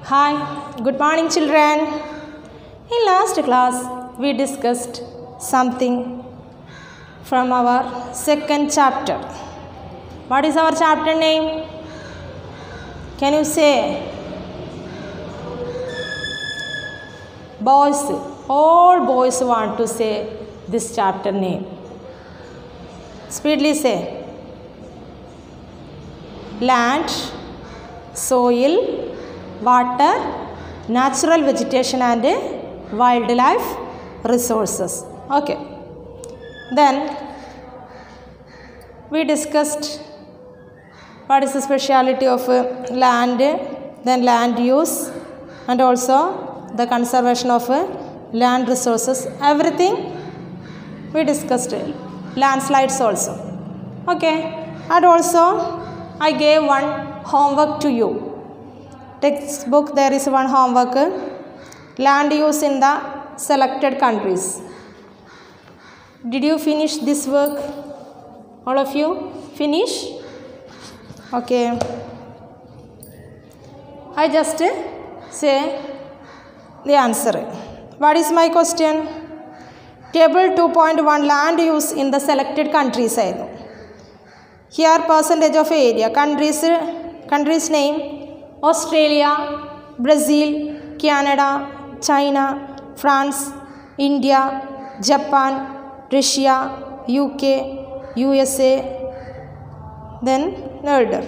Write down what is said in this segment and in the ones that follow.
Hi, good morning children. In last class we discussed something from our second chapter. What is our chapter name? Can you say? Boys. All boys want to say this chapter name. Speedily say. Land, soil, water, natural vegetation and wildlife resources. Okay. Then we discussed what is the speciality of land, then land use and also the conservation of land resources. Everything we discussed. Landslides also. Okay. And also I gave one homework to you. Textbook there is one homework. Land use in the selected countries. Did you finish this work? All of you finish? Okay. I just say the answer. What is my question? Table 2.1 land use in the selected countries. Here percentage of area. Countries name Australia, Brazil, Canada, China, France, India, Japan, Russia, UK, USA, then order.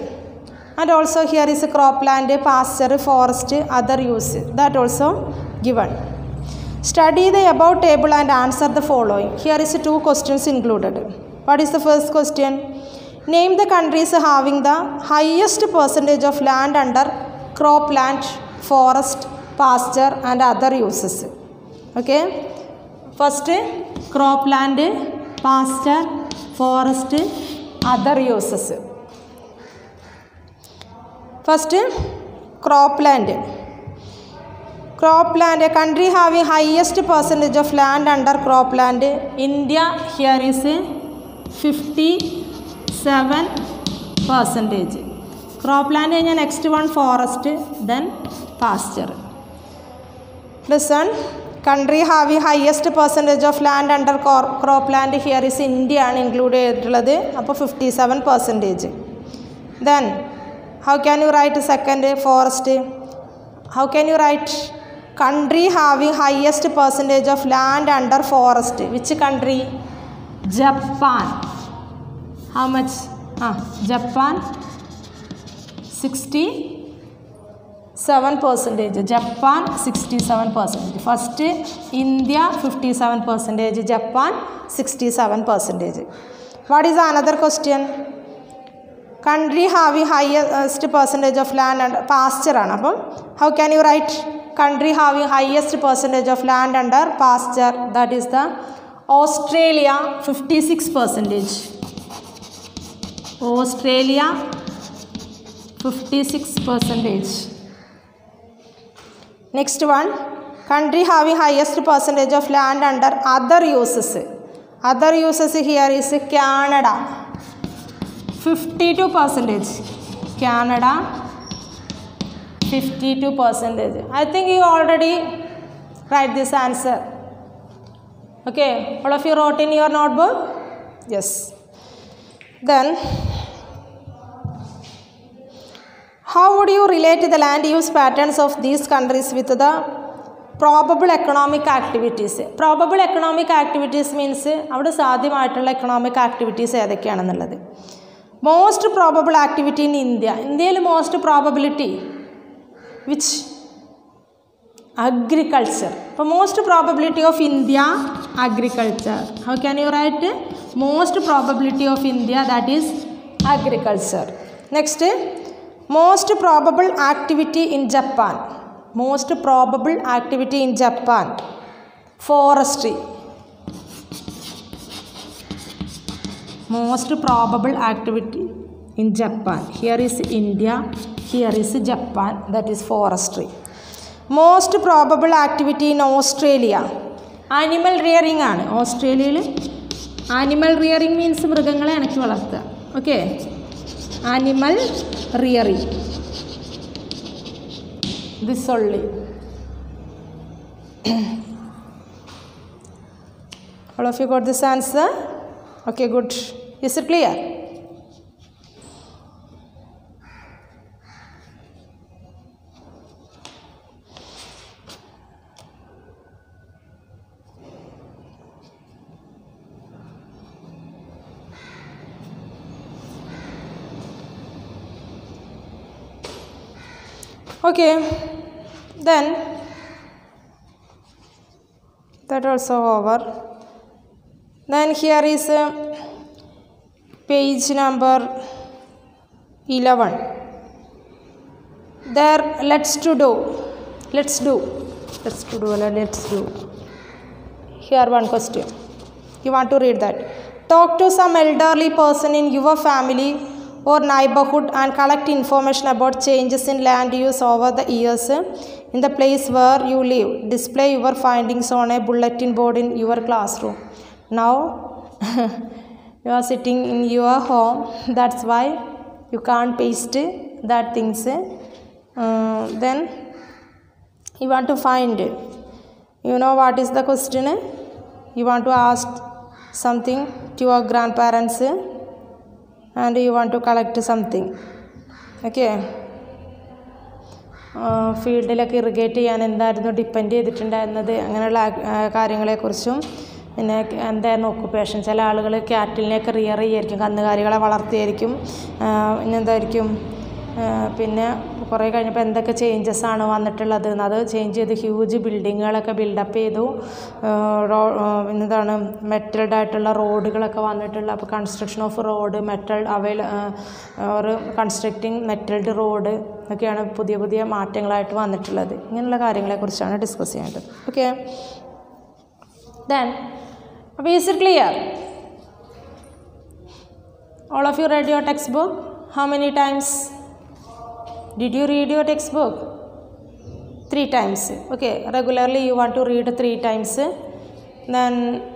And also here is a cropland, pasture, forest, other use. That also given. Study the above table and answer the following. Here is two questions included. What is the first question? Name the countries having the highest percentage of land under cropland, forest, pasture and other uses. Okay. First, cropland, pasture, forest, other uses. First, cropland. Cropland, a country having highest percentage of land under cropland. India here is 57%. Cropland is next one forest, then pasture. Listen, country having highest percentage of land under cropland here is India and included 57%. Then how can you write second forest? How can you write country having highest percentage of land under forest? Which country? Japan. How much? Japan 67%. Japan 67%. First India 57%. Japan 67%. What is another question? Country having highest percentage of land under pasture. How can you write country having highest percentage of land under pasture? That is the Australia 56%. Australia 56%. Next one, country having highest percentage of land under other uses. Other uses here is Canada 52%. Canada 52%. I think you already write this answer. Okay, all of you wrote in your notebook? Yes. Then, how would you relate the land use patterns of these countries with the probable economic activities? Probable economic activities means avade sadhyamaayittulla economic activities edakkeyanennallathu. Most probable activity in India. Indiail most probability which? Agriculture. For most probability of India, agriculture. How can you write? Most probability of India, that is agriculture. Next, most probable activity in Japan. Most probable activity in Japan. Forestry. Most probable activity in Japan. Here is India. Here is Japan. That is forestry. Most probable activity in Australia. Animal rearing. Australia. Animal rearing means മൃഗങ്ങളെ അണക്കി വളർത്തുക. Okay. Animal rearing. This only. All of you got this answer? Okay, good. Is it clear? Okay, then that also over. Then here is page number 11. There, let's do. Here one question. You want to read that. Talk to some elderly person in your family or neighborhood and collect information about changes in land use over the years in the place where you live. Display your findings on a bulletin board in your classroom. Now you are sitting in your home, that's why you can't paste that things. Then you want to find, you know what is the question? You want to ask something to your grandparents and you want to collect something. Okay. ഫീൽഡിലൊക്കെ irrigate ചെയ്യാൻ എന്തായിരുന്നു depend ചെയ്തിട്ടുണ്ടായിരുന്നത്, അങ്ങനെയുള്ള കാര്യങ്ങളെക്കുറിച്ചും പിന്നെ എന്തായിരുന്നു occupation. ചില ആളുകൾ ക്യാറ്റിലിനെയൊക്കെ റിയർ ചെയ്യായിരിക്കും, കന്നുകാലികളെ വളർത്തിയായിരിക്കും. പിന്നെന്തായിരിക്കും, പിന്നെ കുറേ കഴിഞ്ഞപ്പോൾ എന്തൊക്കെ ചേഞ്ചസ് ആണ് വന്നിട്ടുള്ളത്, അത് ചേഞ്ച് ചെയ്ത് ഹ്യൂജ് ബിൽഡിങ്ങുകളൊക്കെ ബിൽഡപ്പ് ചെയ്തു. എന്താണ് മെറ്റൽഡ് ആയിട്ടുള്ള റോഡുകളൊക്കെ വന്നിട്ടുള്ള, അപ്പോൾ construction of road, metal or constructing metalled road ഒക്കെയാണ് പുതിയ പുതിയ മാറ്റങ്ങളായിട്ട് വന്നിട്ടുള്ളത്. ഇങ്ങനെയുള്ള കാര്യങ്ങളെക്കുറിച്ചാണ് ഡിസ്കസ് ചെയ്യേണ്ടത്. ഓക്കെ, ദെൻ അപ്പോൾ is it clear? All of you read your text book? How many times did you read your textbook? 3 times. Okay, regularly you want to read 3 times, then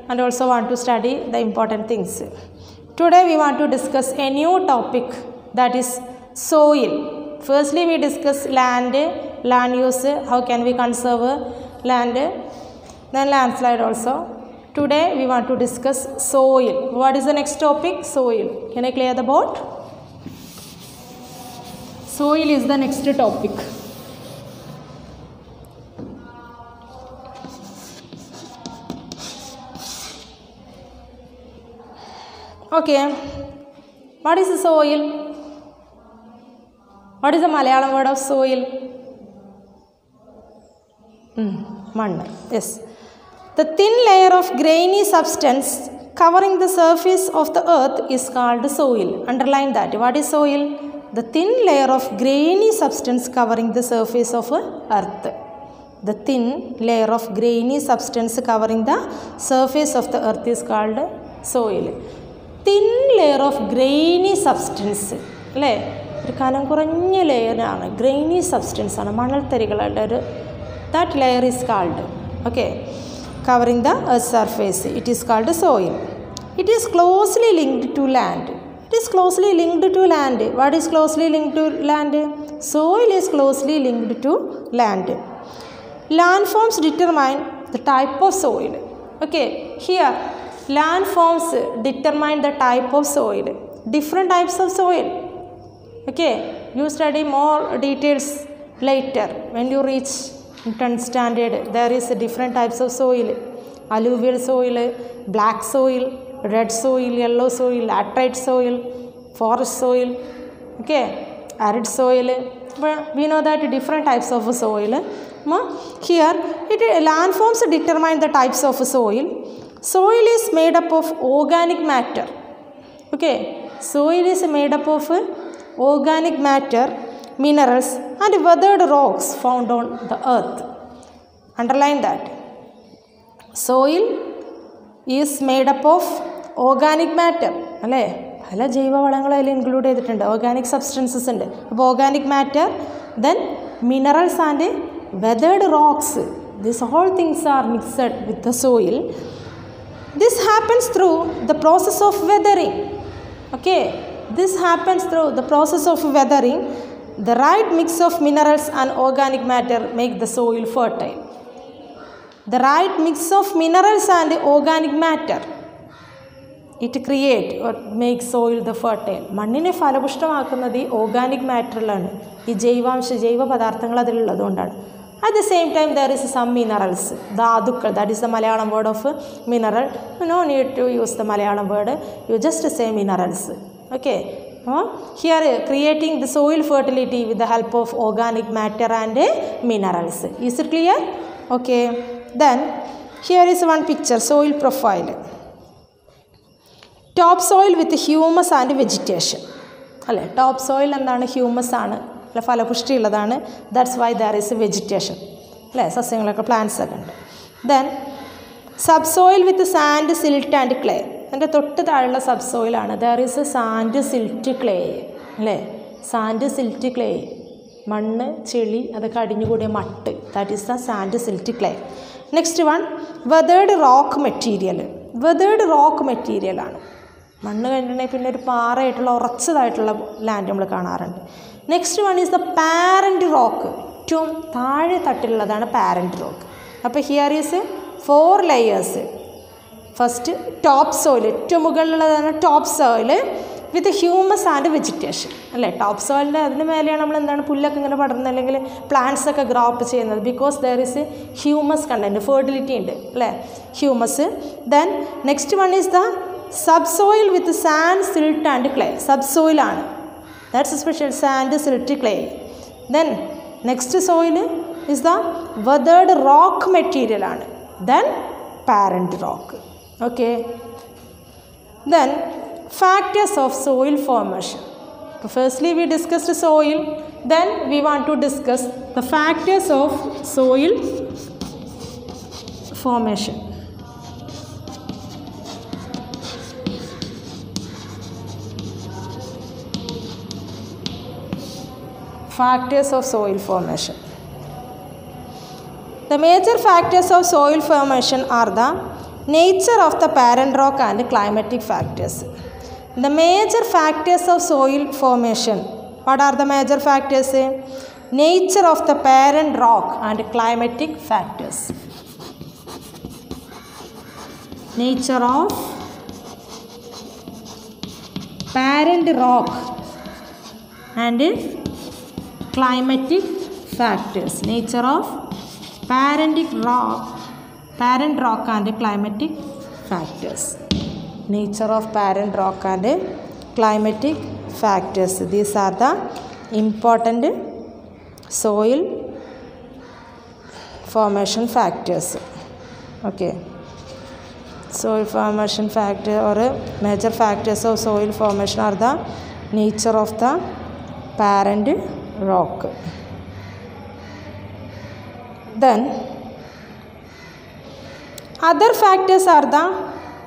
and also want to study the important things. Today we want to discuss a new topic, that is soil. Firstly we discuss land use, how can we conserve land, then landslide also. Today we want to discuss soil. What is the next topic? Soil. Can I clear the board? Soil is the next topic. Okay, what is the soil? What is the Malayalam word of soil? Mannu. Yes. The thin layer of grainy substance covering the surface of the earth is called soil. Underline that. What is soil? The thin layer of grainy substance covering the surface of earth. The thin layer of grainy substance covering the surface of the earth is called soil. Thin layer of grainy substance. അല്ലേ, ഒരു കനം കുറഞ്ഞ ലെയറാണ്, grainy substance ആണ്, മണൽത്തരികളുടെ ഒരു that layer is called, okay, covering the earth's surface. It is called soil. It is closely linked to land. It is closely linked to land. What is closely linked to land? Soil is closely linked to land. Landforms determine the type of soil. Okay, here landforms determine the type of soil. Different types of soil. Okay, you study more details later when you reach 10th standard. There is different types of soil. Alluvial soil, black soil, red soil, yellow soil, laterite soil, forest soil, okay, arid soil. But we know that different types of soil. Here, landforms determine the types of soil. Soil is made up of organic matter. Okay, soil is made up of organic matter, minerals and weathered rocks found on the earth. Underline that. Soil is made up of organic matter. അല്ലേ, പല ജൈവവളങ്ങളും അതിൽ include ചെയ്തിട്ടുണ്ട്, organic substances ഉണ്ട്. അപ്പോൾ organic matter, then minerals and weathered rocks, these all things are mixed with the soil. This happens through the process of weathering. Okay, this happens through the process of weathering. The right mix of minerals and organic matter make the soil fertile. The right mix of minerals and organic matter, it create or make soil the fertile. മണ്ണിനെ ഫലപുഷ്ടമാക്കുന്നത് ഈ organic മാറ്ററിലാണ്, ഈ ജൈവ പദാർത്ഥങ്ങൾ അതിലുള്ളതുകൊണ്ടാണ്. At the same time, there is some minerals, ധാതുക്കൾ, that is the Malayalam word of mineral. No need to use the Malayalam word, you just say minerals. Okay, here creating the soil fertility with the help of organic matter and minerals. Is it clear? Okay, then here is one picture, soil profile. Topsoil with humus and vegetation. അല്ലേ, top soil എന്താണ്? Humus ആണ്, അല്ല ഫലപുഷ്ടി ഉള്ളതാണ്. That's why there is vegetation, അല്ലേ, സസ്യങ്ങളൊക്കെ plants ഒക്കെ ഉണ്ട്. Then subsoil with sand, silt and clay. അതിൻ്റെ തൊട്ട് താഴെയുള്ള സബ്സോയിലാണ്. There is sand, silt, clay, അല്ലേ, സാൻഡ്, സിൽറ്റ്, ക്ലേ, മണ്ണ്, ചെളി, അതൊക്കെ അടിഞ്ഞുകൂടിയ മട്ട്, that is the sand, silt, clay. Next one weathered rock material. Weathered rock മെറ്റീരിയലാണ്. മണ്ണ് കഴിഞ്ഞിട്ടുണ്ടെങ്കിൽ പിന്നെ ഒരു പാറയായിട്ടുള്ള ഉറച്ചതായിട്ടുള്ള ലാൻഡ് നമ്മൾ കാണാറുണ്ട്. Next one is the parent rock. ഏറ്റവും താഴെ തട്ടിലുള്ളതാണ് പാരൻറ്റ് റോക്ക്. അപ്പോൾ here is 4 layers. First top soil, ഏറ്റവും മുകളിലുള്ളതാണ് top soil with humus and vegetation, അല്ലേ. ടോപ്പ് സോയിലിൻ്റെ അതിന് മേലെയാണ് നമ്മൾ എന്താണ് പുല്ലൊക്കെ ഇങ്ങനെ പടർന്നത്, അല്ലെങ്കിൽ പ്ലാന്റ്സ് ഒക്കെ ഗ്രോ അപ്പ് ചെയ്യുന്നത്. Because there is humus content, fertility ഉണ്ട്, അല്ലേ, humus. Then next one is the subsoil with sand, silt and clay. സബ്സോയിലാണ്, that's special, sand, silt, clay. Then next soil is the weathered rock മെറ്റീരിയലാണ്. Then parent rock. Okay, then factors of soil formation. Firstly we discussed soil, then we want to discuss the factors of soil formation. Factors of soil formation. The major factors of soil formation are the nature of the parent rock and climatic factors. The major factors of soil formation, what are the major factors? Nature of the parent rock and climatic factors. Nature of parent rock and climatic factors. Nature of parent rock and climatic factors. Nature of parent rock and climatic factors. These are the important soil formation factors. Okay, soil formation factor or major factors of soil formation are the nature of the parent rock. Then other factors are the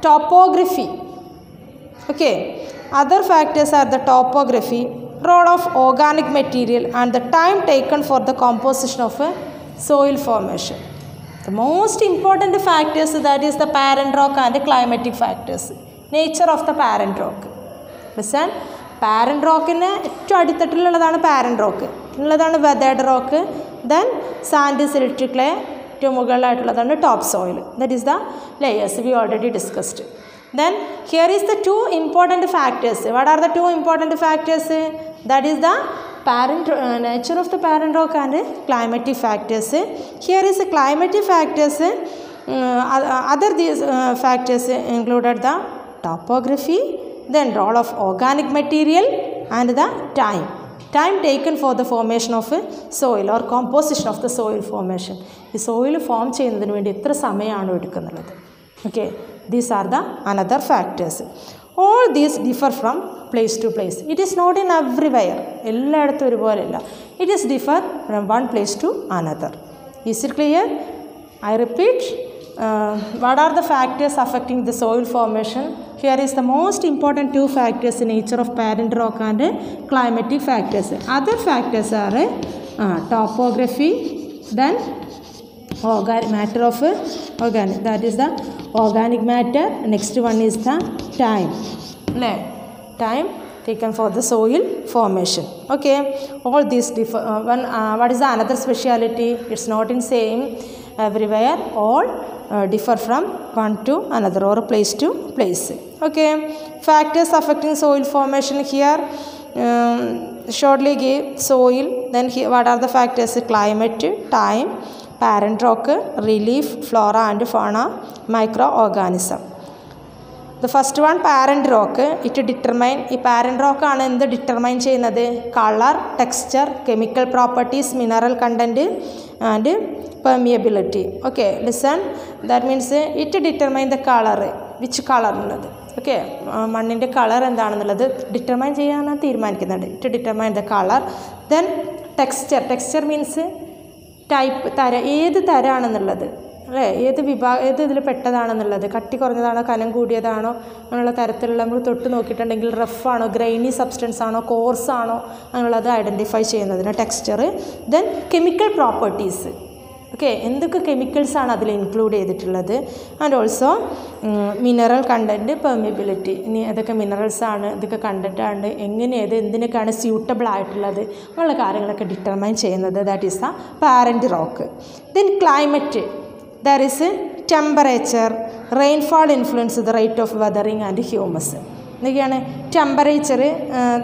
topography. Okay, other factors are the topography, role of organic material and the time taken for the composition of a soil formation. The most important factors, that is the parent rock and the climatic factors. Nature of the parent rock. Listen, parent rock in ഏറ്റവും അടിത്തട്ടിലുള്ളതാണ് parent rock, ഉള്ളതാണ് weathered rock. Then sand, silt, clay, ഏറ്റവും മുകളിലായിട്ടുള്ളതാണ് top soil. That is the layers we already discussed. Then here is the 2 important factors. What are the 2 important factors? That is the nature of the parent rock and climatic factors. Here is the climatic factors. Other these factors included the topography, then role of organic material and the time taken for the formation of soil or composition of the soil formation. The soil form ചെയ്യുന്നതിന് വേണ്ടി എത്ര സമയമാണ് എടുക്കുന്നത്. Okay, these are the another factors. All these differ from place to place. It is not in everywhere. എല്ലായിടത്തും ഒരുപോലെയല്ല. It is differ from one place to another. Is it clear? I repeat, what are the factors affecting the soil formation? Here is the most important 2 factors, nature of parent rock and climatic factors. Other factors are topography, then organic matter of organic, that is the organic matter. Next one is the time. Time taken for the soil formation. Okay, all these differ. What is the another speciality? It's not in same everywhere. All differ from one to another or place to place. Okay, factors affecting soil formation here. Shortly give soil. Then here, what are the factors? Climate, time, parent rock, relief, flora and fauna, microorganism. The first one, parent rock. It determine ഈ parent rock ആണ് എന്ത് determine ചെയ്യുന്നത്? Color, texture, chemical properties, mineral content and permeability. Okay, listen. That means it determine the color. Which color എന്നുള്ളത്. Okay, മണ്ണിൻ്റെ colour എന്താണെന്നുള്ളത് determine ചെയ്യാനാണ് തീരുമാനിക്കുന്നുണ്ട്. It determine the colour. Then texture means type, ഏത് തരമാണെന്നുള്ളത് അല്ലേ, ഏത് ഇതിൽ പെട്ടതാണെന്നുള്ളത്, കട്ടി കുറഞ്ഞതാണോ കനം കൂടിയതാണോ അങ്ങനെയുള്ള തരത്തിലുള്ള നമ്മൾ തൊട്ട് നോക്കിയിട്ടുണ്ടെങ്കിൽ റഫാണോ ഗ്രൈനി സബ്സ്റ്റൻസ് ആണോ കോഴ്സ് ആണോ അങ്ങനെയുള്ളത് ഐഡൻറ്റിഫൈ ചെയ്യുന്നതിന് texture. Then chemical properties. Okay, എന്തൊക്കെ കെമിക്കൽസാണ് അതിൽ ഇൻക്ലൂഡ് ചെയ്തിട്ടുള്ളത്. And also mineral content, permeability. ഇനി ഏതൊക്കെ മിനറൽസാണ്, ഇതൊക്കെ കണ്ടൻറ്റാണ്, എങ്ങനെയത് എന്തിനൊക്കെയാണ് സ്യൂട്ടബിൾ ആയിട്ടുള്ളത് അങ്ങനെയുള്ള കാര്യങ്ങളൊക്കെ ഡിറ്റർമൈൻ ചെയ്യുന്നത്. That is the parent rock. Then climate. There is a temperature, rainfall influence the rate of weathering and humus. ഇതൊക്കെയാണ് ടെമ്പറേച്ചർ.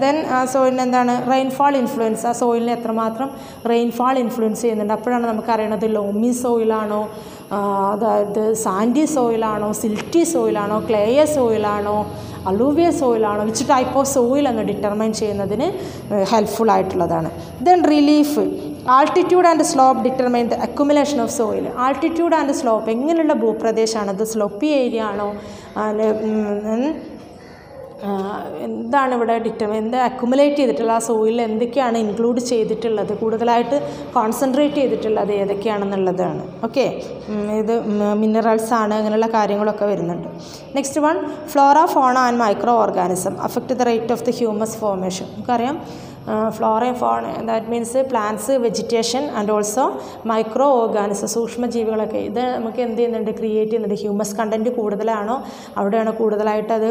ദെൻ സോയിലിന് എന്താണ് റെയിൻഫാൾ ഇൻഫ്ലുവൻസ്, ആ സോയിലിന് എത്രമാത്രം റെയിൻഫാൾ ഇൻഫ്ലുവൻസ് ചെയ്യുന്നുണ്ട്. അപ്പോഴാണ് നമുക്കറിയണത് ലോമി സോയിലാണോ, അതായത് സാൻഡി സോയിലാണോ, സിൽറ്റി സോയിലാണോ, ക്ലേയ സോയിലാണോ, അലൂവിയ സോയിലാണോ, വിച്ച് ടൈപ്പ് ഓഫ് സോയിൽ എന്ന് ഡിറ്റർമൈൻ ചെയ്യുന്നതിന് ഹെൽപ്ഫുൾ ആയിട്ടുള്ളതാണ്. Then relief. Altitude and slope determine the accumulation of soil. Altitude and slope, എങ്ങനെയുള്ള ഭൂപ്രദേശമാണ്, അത് സ്ലോപ്പി ഏരിയ ആണോ, എന്താണ് ഇവിടെ എന്താ അക്യുമുലേറ്റ് ചെയ്തിട്ടുള്ള ആ സോയിലിൽ എന്തൊക്കെയാണ് ഇൻക്ലൂഡ് ചെയ്തിട്ടുള്ളത്, കൂടുതലായിട്ട് കോൺസെൻട്രേറ്റ് ചെയ്തിട്ടുള്ളത് ഏതൊക്കെയാണെന്നുള്ളതാണ്. ഓക്കെ, ഇത് മിനറൽസ് ആണ്, അങ്ങനെയുള്ള കാര്യങ്ങളൊക്കെ വരുന്നുണ്ട്. Next one, flora, fauna and micro organism affect the rate of the humus formation. നമുക്കറിയാം flora and fauna, that means plants, vegetation and also micro organism, സൂക്ഷ്മജീവികളൊക്കെ. ഇത് നമുക്ക് എന്ത് ചെയ്യുന്നുണ്ട്, ക്രിയേറ്റ് ചെയ്യുന്നുണ്ട്. ഹ്യൂമസ് കണ്ടൻറ്റ് കൂടുതലാണോ അവിടെയാണ് കൂടുതലായിട്ട് അത്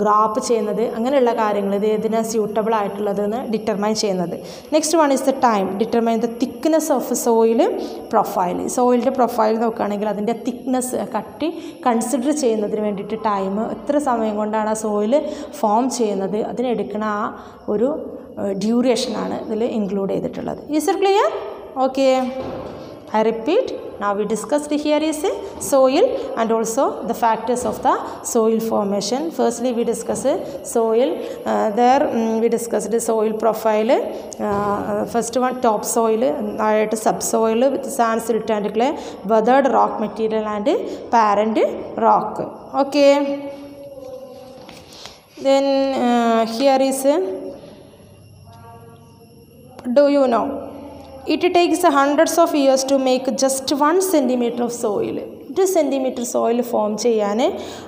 ഗ്രാപ്പ് ചെയ്യുന്നത്. അങ്ങനെയുള്ള കാര്യങ്ങൾ ഇത് ഏതിനാ സ്യൂട്ടബിൾ ആയിട്ടുള്ളതെന്ന് ഡിറ്റർമൈൻ ചെയ്യുന്നത്. Next one is the time. Determine the thickness of soil profile. സോയിലിൻ്റെ പ്രൊഫൈൽ നോക്കുകയാണെങ്കിൽ അതിൻ്റെ തിക്നെസ്, കട്ടി കൺസിഡർ ചെയ്യുന്നതിന് വേണ്ടിയിട്ട് ടൈം, എത്ര സമയം കൊണ്ടാണ് ആ സോയിൽ ഫോം ചെയ്യുന്നത്, അതിനെടുക്കുന്ന ആ ഒരു ഡ്യൂറേഷനാണ് ഇതിൽ ഇൻക്ലൂഡ് ചെയ്തിട്ടുള്ളത്. Is it clear? Okay, I repeat, now we discussed here is a soil and also the factors of the soil formation. Firstly, we discussed soil. We discussed the soil profile. First one, top soil, subsoil with sand, silt and clay, weathered rock material and parent rock. Okay. Then here is, do you know? It takes hundreds of years to make just 1 centimeter of soil. 1 centimeter soil form ചെയ്യാൻ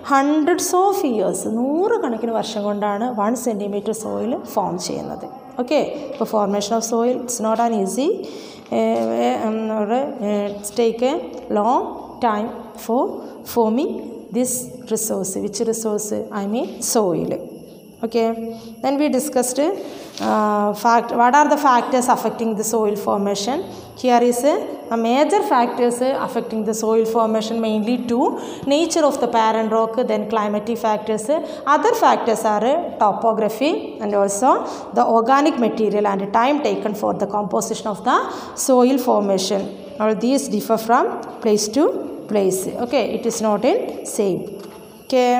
hundreds of years, 100 കണക്കിന് വർഷം കൊണ്ടാണ് 1 centimeter soil form ചെയ്യുന്നത്. Okay, ഇപ്പോൾ formation of soil it's not an easy, it's take a long time for forming this resource. Which resource? I mean soil. Okay, then we discussed what are the factors affecting the soil formation. Here is a major factors affecting the soil formation, mainly two: nature of the parent rock, then climatic factors. Other factors are topography and also the organic material and time taken for the composition of the soil formation. All these differ from place to place. Okay, it is not in same. Okay.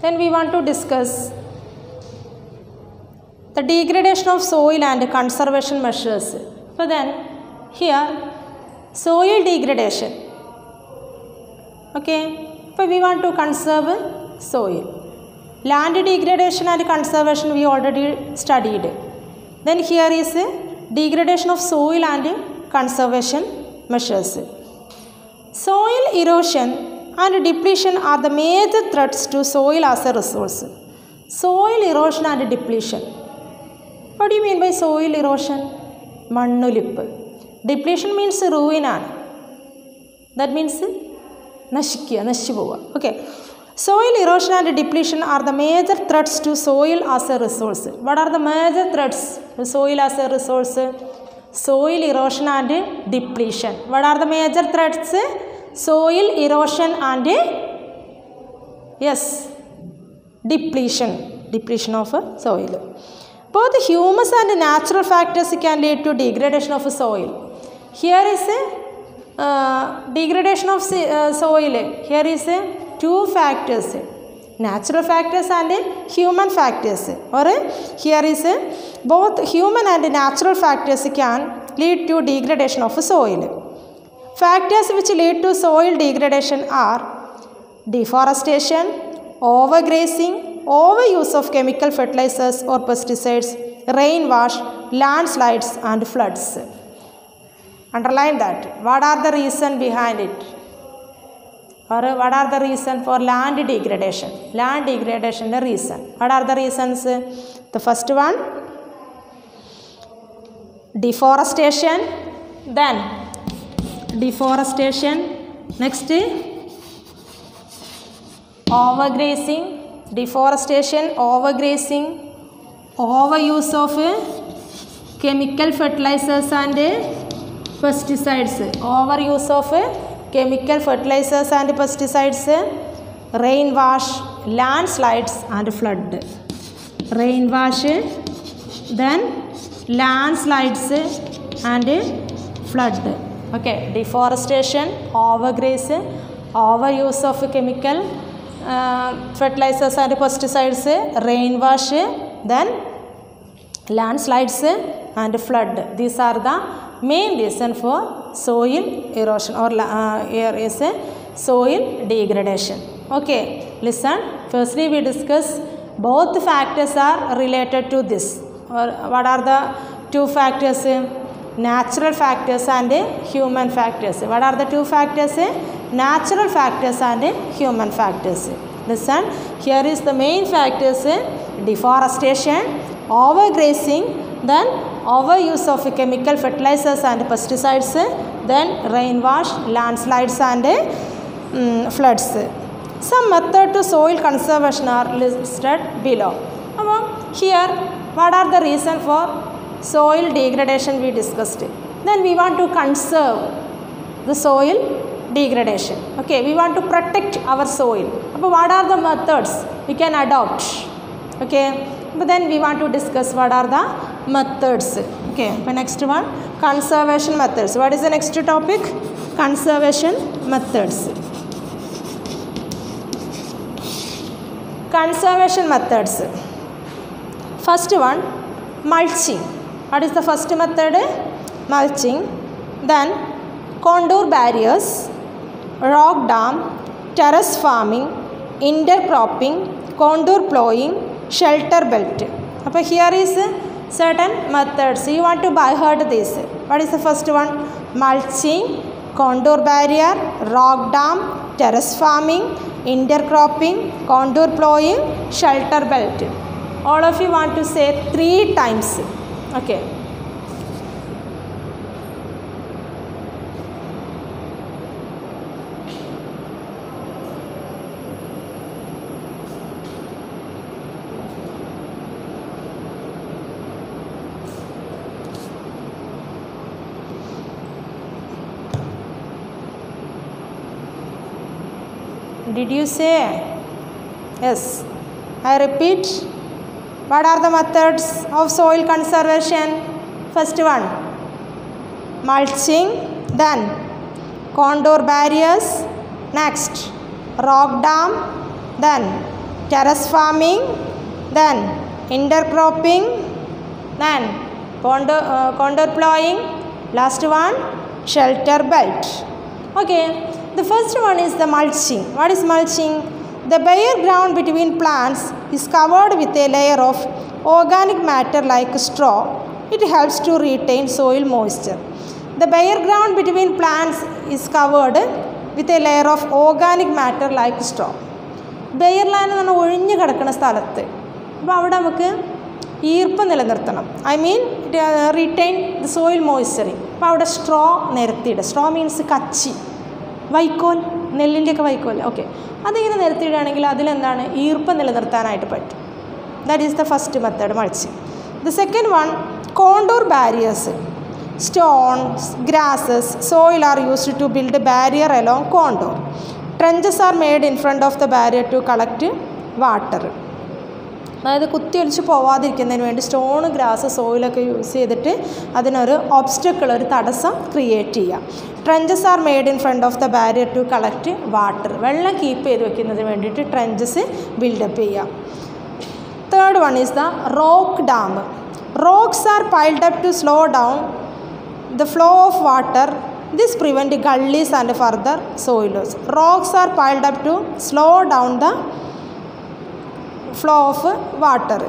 Then we want to discuss the degradation of soil and conservation measures. So then here soil degradation. Okay, so we want to conserve soil. Land degradation and conservation we already studied. Then here is degradation of soil and conservation measures. Soil erosion and depletion are the major threats to soil as a resource. Soil erosion and depletion. What do you mean by soil erosion? Mannulippu. Depletion means ruin. That means nashikya, nashivova. Okay. Soil erosion and depletion are the major threats to soil as a resource. What are the major threats to soil as a resource? Soil erosion and depletion. What are the major threats? Soil erosion and yes, depletion. Depletion of soil. Both humus and natural factors can lead to degradation of soil. Here is a degradation of soil. Here is a two factors, natural factors and human factors. Or here is both human and natural factors can lead to degradation of soil. Factors which lead to soil degradation are deforestation, overgrazing, overuse of chemical fertilizers or pesticides, rainwash, landslides and floods. Underline that. What are the reasons behind it? Or what are the reasons for land degradation? Land degradation the reason. What are the reasons? The first one, deforestation. Then deforestation. Next, overgrazing. Deforestation, overgrazing, overuse of chemical fertilizers and pesticides. Overuse of chemical fertilizers and pesticides, rainwash, landslides and flood. Rainwash, then landslides and flood. Okay, deforestation, overgraze, overuse of chemical fertilizers and pesticides, rainwash, then landslides and flood. These are the main reason for soil erosion or here is a soil degradation. Okay, listen. Firstly, we discuss both factors are related to this. Or what are the two factors? Natural factors and human factors. What are the two factors? Natural factors and human factors. Listen. Here is the main factors: deforestation, overgrazing, then overuse of chemical fertilizers and pesticides, then rainwash, landslides and floods. Some methods to soil conservation are listed below. Here, what are the reasons for soil degradation we discussed? Then we want to conserve the soil degradation. Okay, we want to protect our soil. But what are the methods we can adopt? Okay, but then we want to discuss what are the methods. Okay, the next one, conservation methods. What is the next topic? Conservation methods. Conservation methods. First one, mulching. What is the first method? Mulching. Then contour barriers, rock dam, terrace farming, intercropping, contour plowing, shelter belt. But here is certain methods. You want to by heart this. What is the first one? Mulching, contour barrier, rock dam, terrace farming, intercropping, contour plowing, shelter belt. All of you want to say 3 times. Okay. Did you say? Yes. I repeat. What are the methods of soil conservation? First one, mulching, then contour barriers, next rock dam, then terrace farming, then intercropping, then contour plowing, last one shelter belt. Okay, the first one is the mulching. What is mulching? The bare ground between plants is covered with a layer of organic matter like straw, It helps to retain soil moisture. The bare ground between plants is covered with a layer of organic matter like straw. Bare land എന്ന് പറഞ്ഞാൽ ഒഴിഞ്ഞു കിടക്കുന്ന സ്ഥലത്ത് അപ്പോൾ അവിടെ നമുക്ക് ഈർപ്പം നിലനിർത്തണം. I mean retain the soil moisturising. അപ്പോൾ അവിടെ സ്ട്രോ നിരത്തിയിടുക. സ്ട്രോ മീൻസ് കച്ചി, വൈക്കോൽ, നെല്ലിൻ്റെയൊക്കെ വൈക്കോൽ. ഓക്കെ, അതിങ്ങനെ നിരത്തിയിടുകയാണെങ്കിൽ അതിലെന്താണ് ഈർപ്പം നിലനിർത്താനായിട്ട് പറ്റും. That is the first method, mulching. The second one, contour barriers. Stones, grasses, soil are used to build a barrier along contour. Trenches are made in front of the barrier to collect water. അതായത് കുത്തിയൊലിച്ച് പോവാതിരിക്കുന്നതിന് വേണ്ടി stone, grass, സോയിലൊക്കെ use ചെയ്തിട്ട് അതിനൊരു obstacle, ഒരു തടസ്സം create ചെയ്യാം. Trenches are made in front of the barrier to collect water. വെള്ളം keep ചെയ്ത് വെക്കുന്നതിന് വേണ്ടിയിട്ട് ട്രെഞ്ചസ് ബിൽഡപ്പ് ചെയ്യാം. Third one is the rock dam. Rocks are piled up to slow down the flow of water. This prevents gullies and further soil loss. Rocks are piled up to slow down the flow of water.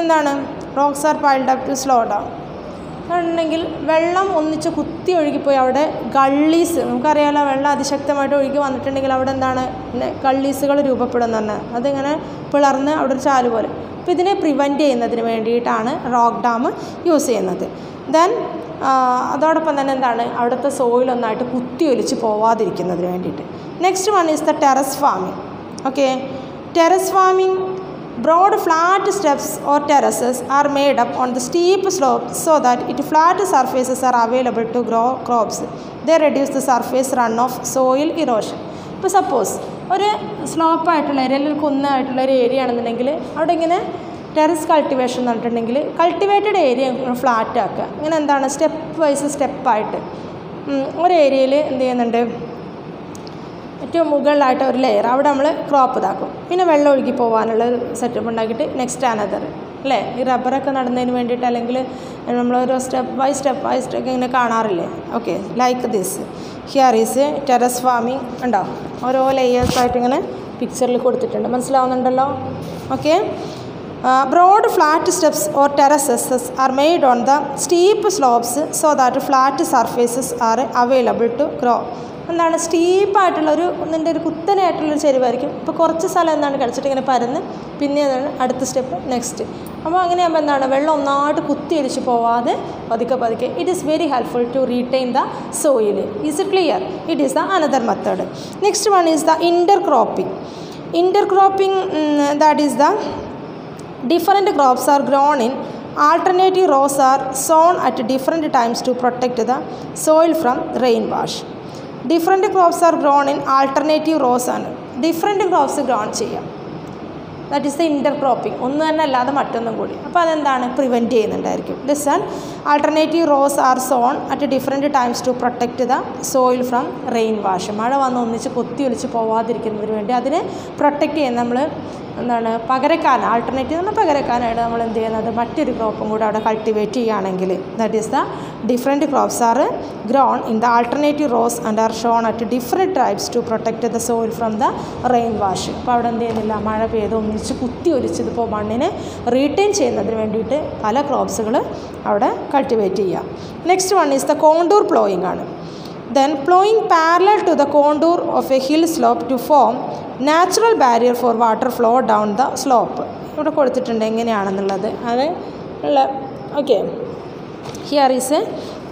എന്താണ് rocks are piled up to slow down എന്നുണ്ടെങ്കിൽ വെള്ളം ഒന്നിച്ച് കുത്തി ഒഴുകിപ്പോയി അവിടെ ഗള്ളീസ്, നമുക്കറിയാമല്ലോ വെള്ളം അതിശക്തമായിട്ട് ഒഴുകി വന്നിട്ടുണ്ടെങ്കിൽ അവിടെ എന്താണ് ഗള്ളീസുകൾ രൂപപ്പെടുന്നതെന്ന്, അതിങ്ങനെ പിളർന്ന് അവിടെ ഒരു ചാല് പോലെ. അപ്പോൾ ഇതിനെ പ്രിവെൻറ്റ് ചെയ്യുന്നതിന് വേണ്ടിയിട്ടാണ് റോക്ക് ഡാം യൂസ് ചെയ്യുന്നത്. ദെൻ അതോടൊപ്പം തന്നെ എന്താണ് അവിടുത്തെ സോയിൽ ഒന്നായിട്ട് കുത്തി ഒലിച്ച് പോവാതിരിക്കുന്നതിന് വേണ്ടിയിട്ട്. Next one is the terrace farming. Okay, terrace farming, broad flat steps or terraces are made up on the steep slopes so that flat surfaces are available to grow crops. They reduce the surface runoff, soil erosion. ഇപ്പോൾ suppose ഒരു സ്ലോപ്പായിട്ടുള്ള area അല്ലെങ്കിൽ കുന്നായിട്ടുള്ളൊരു area ആണെന്നുണ്ടെങ്കിൽ അവിടെ ഇങ്ങനെ terrace cultivation എന്ന് പറഞ്ഞിട്ടുണ്ടെങ്കിൽ cultivated area flat ആക്കുക. ഇങ്ങനെ എന്താണ് സ്റ്റെപ്പ് വൈസ് സ്റ്റെപ്പായിട്ട് ഒരു ഏരിയയിൽ എന്ത് ചെയ്യുന്നുണ്ട്, ഏറ്റവും മുകളിലായിട്ട് ഒരു ലെയർ അവിടെ നമ്മൾ ക്രോപ്പ് ഇതാക്കും. പിന്നെ വെള്ളം ഒഴുകി പോകാനുള്ള ഒരു സെറ്റപ്പ് ഉണ്ടാക്കിയിട്ട് നെക്സ്റ്റ് അനദർ, അല്ലേ? ഈ റബ്ബറൊക്കെ നടുന്നതിന് വേണ്ടിയിട്ട് അല്ലെങ്കിൽ നമ്മളൊരു സ്റ്റെപ്പ് ബൈ സ്റ്റെപ്പ് ഇങ്ങനെ കാണാറില്ലേ? Okay, like this. Here is terrace farming. ഉണ്ടോ, ഓരോ ലെയേഴ്സായിട്ട് ഇങ്ങനെ പിക്ചറിൽ കൊടുത്തിട്ടുണ്ട്, മനസ്സിലാവുന്നുണ്ടല്ലോ? Okay, broad flat steps or terraces are made on the steep slopes so that flat surfaces are available to grow. എന്താണ് സ്റ്റീപ്പായിട്ടുള്ളൊരു ഇതിൻ്റെ ഒരു കുത്തനായിട്ടുള്ളൊരു ചെരുവായിരിക്കും. ഇപ്പോൾ കുറച്ച് സ്ഥലം എന്താണ് കളിച്ചിട്ട് ഇങ്ങനെ പരന്ന് പിന്നെ അതാണ് അടുത്ത സ്റ്റെപ്പ് നെക്സ്റ്റ്. അപ്പോൾ അങ്ങനെയാകുമ്പോൾ എന്താണ് വെള്ളം ഒന്നായിട്ട് കുത്തി ഒലിച്ച് പോവാതെ പതുക്കെ പതുക്കെ. It is very helpful to retain the soil. Is it clear? It is the another method. Next one is the intercropping. Intercropping, that is the different crops are grown in alternative rows are sown at different times to protect the soil from rain wash. Different crops are grown in alternative rows ആണ് different crops grown ചെയ്യാം. That is the intercropping. ഒന്ന് തന്നെ അല്ലാതെ മറ്റൊന്നും കൂടി. അപ്പോൾ അതെന്താണ് prevent ചെയ്യുന്നുണ്ടായിരിക്കും. Listen, alternative rows are sown at different times to protect the soil from rain wash. മഴ വന്ന് ഒന്നിച്ച് കൊത്തി ഒലിച്ച് പോവാതിരിക്കുന്നതിന് വേണ്ടി അതിനെ പ്രൊട്ടക്റ്റ് ചെയ്യാൻ നമ്മൾ എന്താണ് പകരക്കാരൻ, ആൾട്ടർനേറ്റീവ് നമ്മൾ പകരക്കാനായിട്ട് നമ്മൾ എന്ത് ചെയ്യുന്നത് മറ്റൊരു ക്രോപ്പും കൂടെ അവിടെ കൾട്ടിവേറ്റ് ചെയ്യുകയാണെങ്കിൽ that is the different crops are grown in the alternative rows and are sown at different types to protect the soil from the rain wash. അപ്പോൾ അവിടെ എന്ത് ചെയ്യുന്നില്ല, മഴ പെയ്ത് ഒന്നിച്ച് കുത്തി ഒലിച്ചതിപ്പോൾ മണ്ണിനെ റീറ്റെയിൻ ചെയ്യുന്നതിന് വേണ്ടിയിട്ട് പല ക്രോപ്സുകൾ അവിടെ കൾട്ടിവേറ്റ് ചെയ്യാം. Next one is the contour ploughing ആണ്. Then plowing parallel to the contour of a hill slope to form natural barrier for water flow down the slope. ഇവിടെ കൊടുത്തിട്ടുണ്ട് എങ്ങനെയാണെന്നുള്ളത് അത് ഉള്ള. Okay, here is a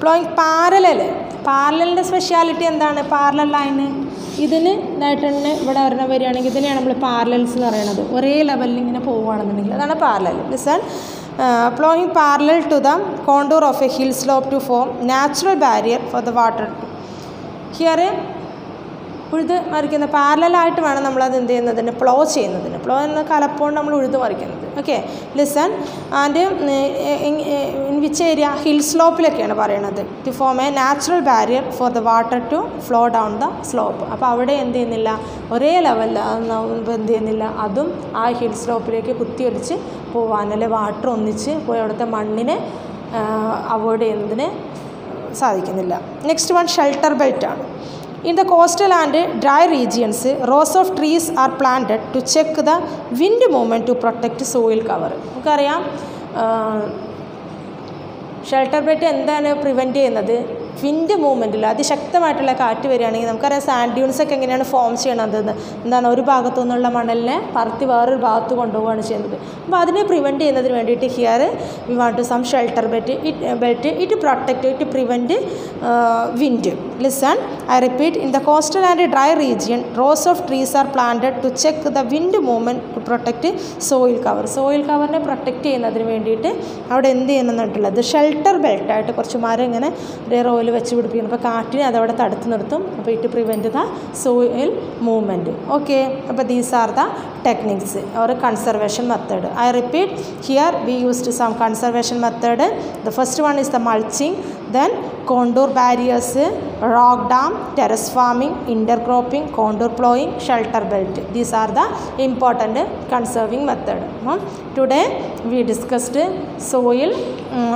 ploughing parallel. പാരലലിൻ്റെ speciality എന്താണ്? Parallel ലൈന് ഇതിന് ഇതായിട്ട് ഇവിടെ വരികയാണെങ്കിൽ ഇതിനെയാണ് നമ്മൾ പാരലൽസ് എന്ന് പറയുന്നത്. ഒരേ ലെവലിൽ ഇങ്ങനെ പോവുകയാണെന്നുണ്ടെങ്കിൽ അതാണ് parallel. Listen, plowing parallel to the contour of a hill slope to form natural barrier for the water. Here ഉഴുത് മറിക്കുന്ന പാരലായിട്ട് വേണം നമ്മളത് എന്ത് ചെയ്യുന്നതിന് പ്ലോ ചെയ്യുന്നതിന്. പ്ലോ എന്ന കലപ്പോണ്ട് നമ്മൾ ഉഴുത് മറിക്കുന്നത്. Okay, listen, and in which area? Hill സ്ലോപ്പിലൊക്കെയാണ് പറയണത്. To form a natural barrier for the water to flow down the slope. അപ്പോൾ അവിടെ എന്ത് ചെയ്യുന്നില്ല, ഒരേ ലെവലിൽ എന്ത് ചെയ്യുന്നില്ല, അതും ആ ഹിൽ സ്ലോപ്പിലേക്ക് കുത്തിയൊലിച്ച് പോകാൻ, അല്ലെ വാട്ടർ ഒന്നിച്ച് പോയി അവിടുത്തെ മണ്ണിനെ അവോയ്ഡ് ചെയ്യുന്നതിന് സാധിക്കുന്നില്ല. നെക്സ്റ്റ് വൺ ഷെൽട്ടർ ബെൽറ്റ് ആണ്. In the coastal and dry regions rows of trees are planted to check the wind movement to protect soil cover. നമുക്കറിയാം ഷെൽട്ടർ ബെൽറ്റ് എന്താണ് പ്രിവെൻറ്റ് ചെയ്യുന്നത്? വിൻഡ് മൂവ്മെൻറ്റിൽ അതിശക്തമായിട്ടുള്ള കാറ്റ് വരികയാണെങ്കിൽ നമുക്കറിയാം സാൻഡ് ഡ്യൂൺസ് ഒക്കെ എങ്ങനെയാണ് ഫോം ചെയ്യണത്? എന്താണ്, ഒരു ഭാഗത്തു നിന്നുള്ള മണലിനെ പറത്തി വേറൊരു ഭാഗത്ത് കൊണ്ടുപോവുകയാണ് ചെയ്യുന്നത്. അപ്പോൾ അതിനെ പ്രിവെൻറ്റ് ചെയ്യുന്നതിന് വേണ്ടിയിട്ട് here we want to some shelter belt it protect it prevent wind. Listen, I repeat, in the coastal and dry region rows of trees are planted to check the wind movement to protect soil cover. Soil കവറിനെ protect ചെയ്യുന്നതിന് വേണ്ടിയിട്ട് അവിടെ എന്ത് ചെയ്യുന്നുള്ളത്? Shelter ബെൽറ്റായിട്ട് കുറച്ച് മരം ഇങ്ങനെ റോയിൽ വെച്ച് പിടിപ്പിക്കുന്നു. അപ്പോൾ കാറ്റിനെ അതവിടെ തടുത്ത് നിർത്തും. അപ്പോൾ it prevent the soil movement. Okay, അപ്പോൾ these are the techniques or conservation method. I repeat, here we used some conservation method. The first one is the mulching, then contour barriers, rock dam, terrace farming, intercropping, contour plowing, shelter belt. These are the important conserving method. Today we discussed soil.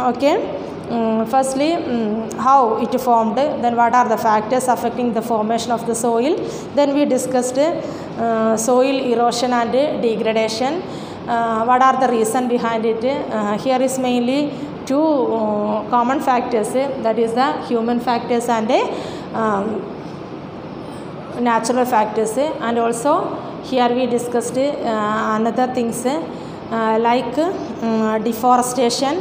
Okay, firstly how it formed, then what are the factors affecting the formation of the soil, then we discussed soil erosion and degradation. What are the reason behind it? Here is mainly two common factors, that is the human factors and natural factors. And also here we discussed another things like deforestation,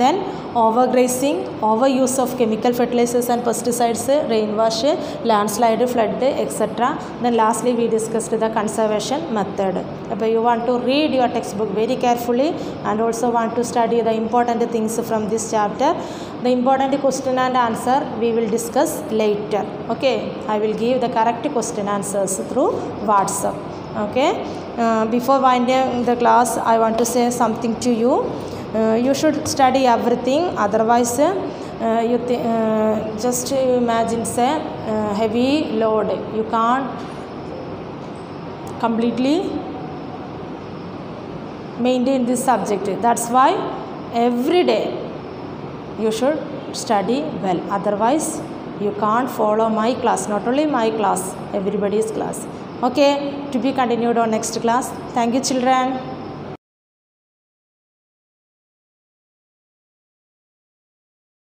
then overgrazing, overuse of chemical fertilizers and pesticides, rainwash, landslide, flood, etc. Then lastly we discussed the conservation method. But you want to read your textbook very carefully and also want to study the important things from this chapter. The important question and answer we will discuss later. Okay, I will give the correct question answers through WhatsApp. Okay, before winding the class I want to say something to you. You should study everything, otherwise you just imagine say heavy load, you can't completely maintain this subject. That's why every day you should study well, otherwise you can't follow my class, not only my class, everybody's class. Okay, to be continued on next class. Thank you children.